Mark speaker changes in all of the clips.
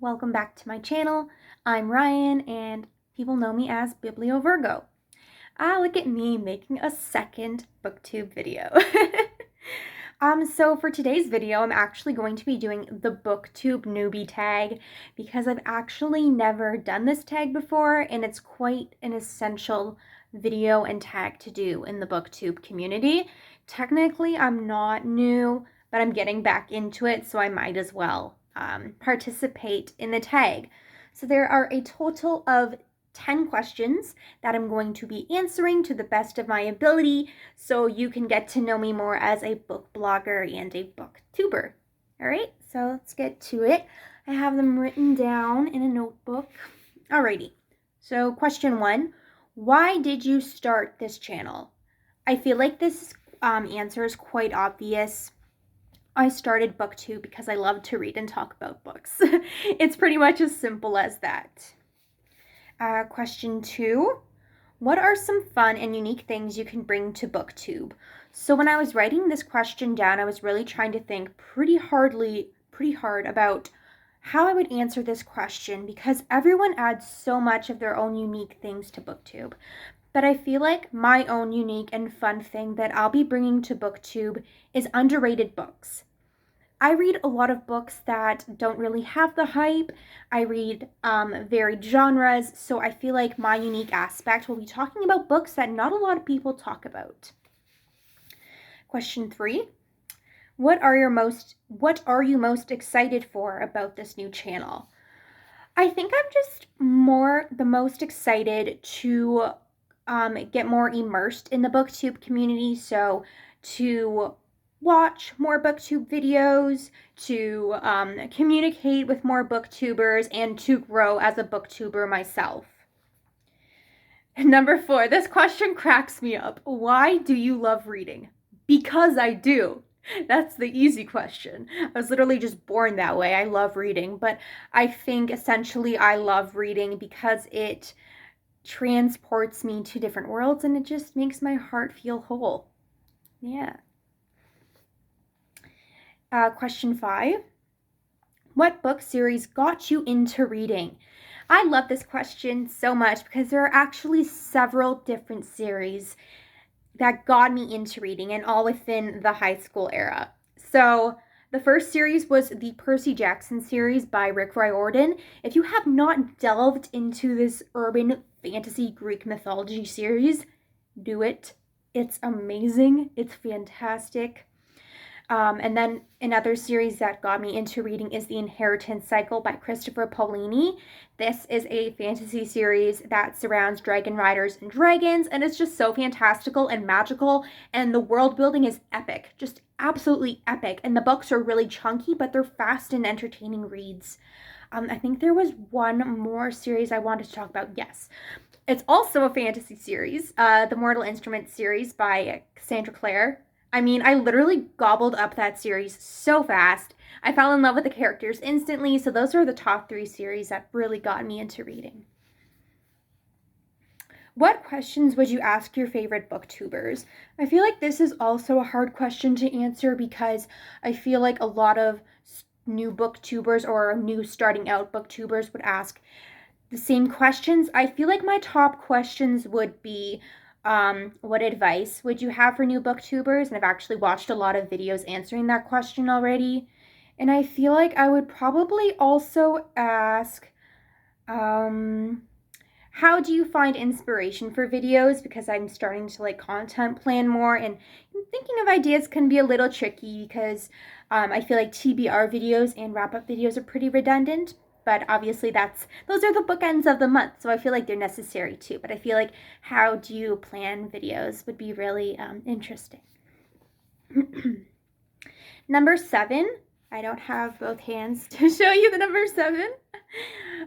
Speaker 1: welcome back to my channel. I'm Ryan and people know me as BiblioVirgo. Look at me making a second BookTube video. So for today's video, I'm actually going to be doing the BookTube Newbie tag because I've actually never done this tag before and it's quite an essential video and tag to do in the BookTube community. Technically, I'm not new, but I'm getting back into it, so I might as well participate in the tag. So there are a total of 10 questions that I'm going to be answering to the best of my ability so you can get to know me more as a book blogger and a booktuber. All right, so let's get to it. I have them written down in a notebook. Alrighty, so question 1, why did you start this channel? I feel like this answer is quite obvious. I started BookTube because I love to read and talk about books. It's pretty much as simple as that. Question 2, what are some fun and unique things you can bring to BookTube? So when I was writing this question down, I was really trying to think pretty hard about how I would answer this question because everyone adds so much of their own unique things to BookTube. But I feel like my own unique and fun thing that I'll be bringing to BookTube is underrated books. I read a lot of books that don't really have the hype. I read varied genres, so I feel like my unique aspect will be talking about books that not a lot of people talk about. Question 3, what are you most excited for about this new channel? I think I'm just the most excited to get more immersed in the BookTube community, so to watch more BookTube videos, to communicate with more BookTubers, and to grow as a BookTuber myself. Number 4, this question cracks me up. Why do you love reading? Because I do. That's the easy question. I was literally just born that way. I love reading, but I think essentially I love reading because it transports me to different worlds and it just makes my heart feel whole. Yeah. Question 5, what book series got you into reading? I love this question so much because there are actually several different series that got me into reading and all within the high school era. So the first series was the Percy Jackson series by Rick Riordan. If you have not delved into this urban fantasy Greek mythology series, do it. It's amazing. It's fantastic. And then another series that got me into reading is The Inheritance Cycle by Christopher Paolini. This is a fantasy series that surrounds dragon riders and dragons, and it's just so fantastical and magical, and the world building is epic, just absolutely epic. And the books are really chunky, but they're fast and entertaining reads. I think there was one more series I wanted to talk about. Yes. It's also a fantasy series, the Mortal Instruments series by Cassandra Clare. I mean, I literally gobbled up that series so fast. I fell in love with the characters instantly, so those are the top 3 series that really got me into reading. What questions would you ask your favorite booktubers? I feel like this is also a hard question to answer because I feel like a lot of new booktubers or new starting out booktubers would ask the same questions. I feel like my top questions would be, what advice would you have for new booktubers? And I've actually watched a lot of videos answering that question already. And I feel like I would probably also ask, how do you find inspiration for videos? Because I'm starting to content plan more, and thinking of ideas can be a little tricky because I feel like TBR videos and wrap-up videos are pretty redundant. But obviously those are the bookends of the month, so I feel like they're necessary too. But I feel like how do you plan videos would be really interesting. Number 7, I don't have both hands to show you the number 7.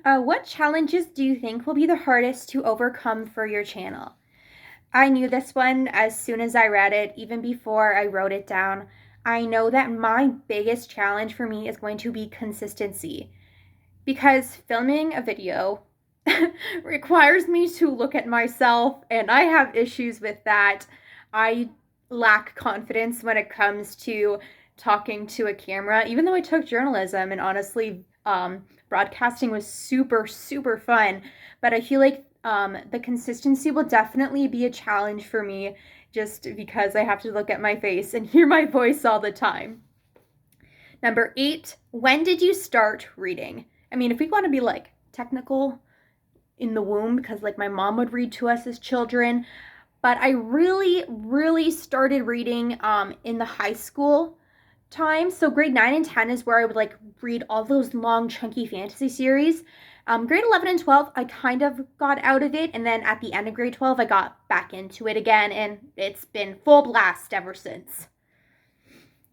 Speaker 1: What challenges do you think will be the hardest to overcome for your channel? I knew this one as soon as I read it, even before I wrote it down. I know that my biggest challenge for me is going to be consistency. Because filming a video requires me to look at myself, and I have issues with that. I lack confidence when it comes to talking to a camera, even though I took journalism, and honestly, broadcasting was super, super fun, but I feel like the consistency will definitely be a challenge for me just because I have to look at my face and hear my voice all the time. Number 8, when did you start reading? I mean, if we want to be like technical, in the womb, because like my mom would read to us as children, but I really started reading in the high school time. So grade 9 and 10 is where I would like read all those long chunky fantasy series. Grade 11 and 12 I kind of got out of it, and then at the end of grade 12 I got back into it again, and it's been full blast ever since.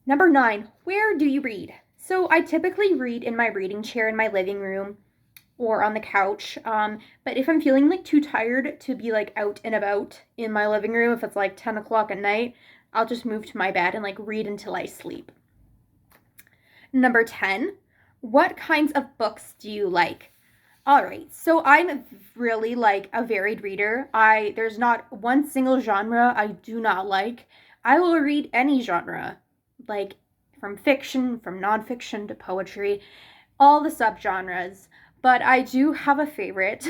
Speaker 1: Number 9, where do you read? So I typically read in my reading chair in my living room or on the couch. But if I'm feeling like too tired to be like out and about in my living room, if it's like 10 o'clock at night, I'll just move to my bed and like read until I sleep. Number 10, what kinds of books do you like? All right, so I'm really like a varied reader. There's not one single genre I do not like. I will read any genre, like from fiction, from nonfiction to poetry, all the subgenres. But I do have a favorite.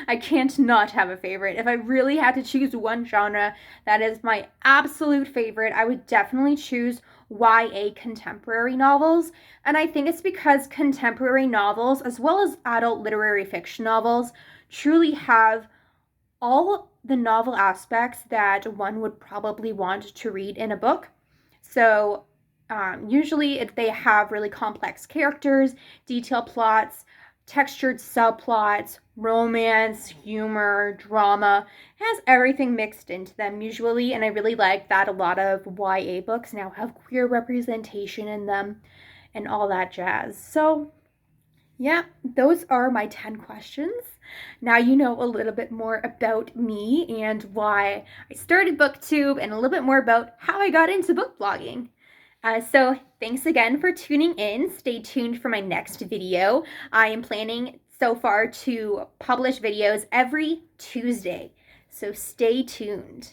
Speaker 1: I can't not have a favorite. If I really had to choose one genre that is my absolute favorite, I would definitely choose YA contemporary novels. And I think it's because contemporary novels, as well as adult literary fiction novels, truly have all the novel aspects that one would probably want to read in a book. So usually they have really complex characters, detailed plots, textured subplots, romance, humor, drama. It has everything mixed into them usually, and I really like that a lot of YA books now have queer representation in them and all that jazz. So yeah, those are my 10 questions. Now you know a little bit more about me and why I started BookTube, and a little bit more about how I got into book blogging. So thanks again for tuning in. Stay tuned for my next video. I am planning so far to publish videos every Tuesday, so stay tuned.